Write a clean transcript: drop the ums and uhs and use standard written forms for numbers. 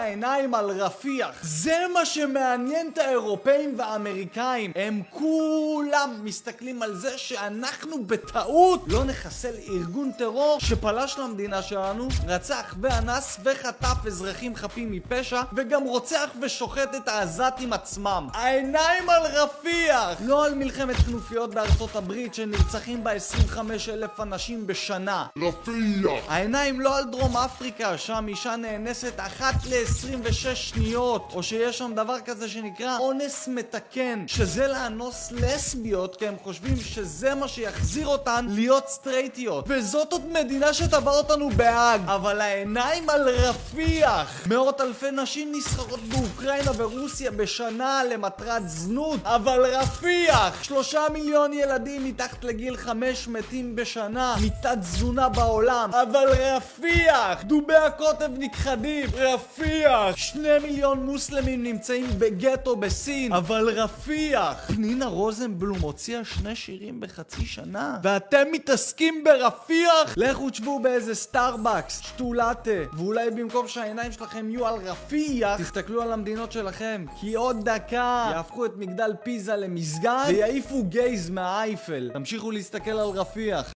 העיניים על רפיח. זה מה שמעניין את האירופאים והאמריקאים. הם כולם מסתכלים על זה שאנחנו בטעות לא נחסל ארגון טרור שפלש למדינה שלנו, רצח ואנס וחטף אזרחים חפים מפשע, וגם רוצח ושוחט את העזתים עצמם. העיניים על רפיח, לא על מלחמת כנופיות בארצות הברית שנרצחים בה 25,000 אנשים בשנה. רפיח! העיניים לא על דרום אפריקה, שם אישה נאנסת אחת ל-26 שניות, או שיש שם דבר כזה שנקרא אונס מתקן, שזה לאנוס לסביות, כי הם חושבים שזה מה שיחזיר אותן להיות סטרייטיות, וזאת עוד מדינה שטבע אותנו בהאג. אבל העיניים על רפיח, מאות אלפי נשים נסחרות באוקראינה ורוסיה בשנה למטרת זנות. אבל רפיח, 3 מיליון ילדים מתחת לגיל 5 מתים בשנה מתת תזונה בעולם. אבל רפיח, דובי הקוטב נכחדים. רפיח, 2 מיליון מוסלמים נמצאים בגטו בסין. אבל רפיח, פנינה רוזנבלום הוציאה 2 שירים בחצי שנה, ואתם מתעסקים ברפיח? לכו תשבו באיזה סטארבקס, שתו לאטה, ואולי במקום שהעיניים שלכם יהיו על רפיח, תסתכלו על המדינות שלכם, כי עוד דקה יהפכו את מגדל פיזה למסגד ויעיפו גייז מהאייפל. תמשיכו להסתכל על רפיח.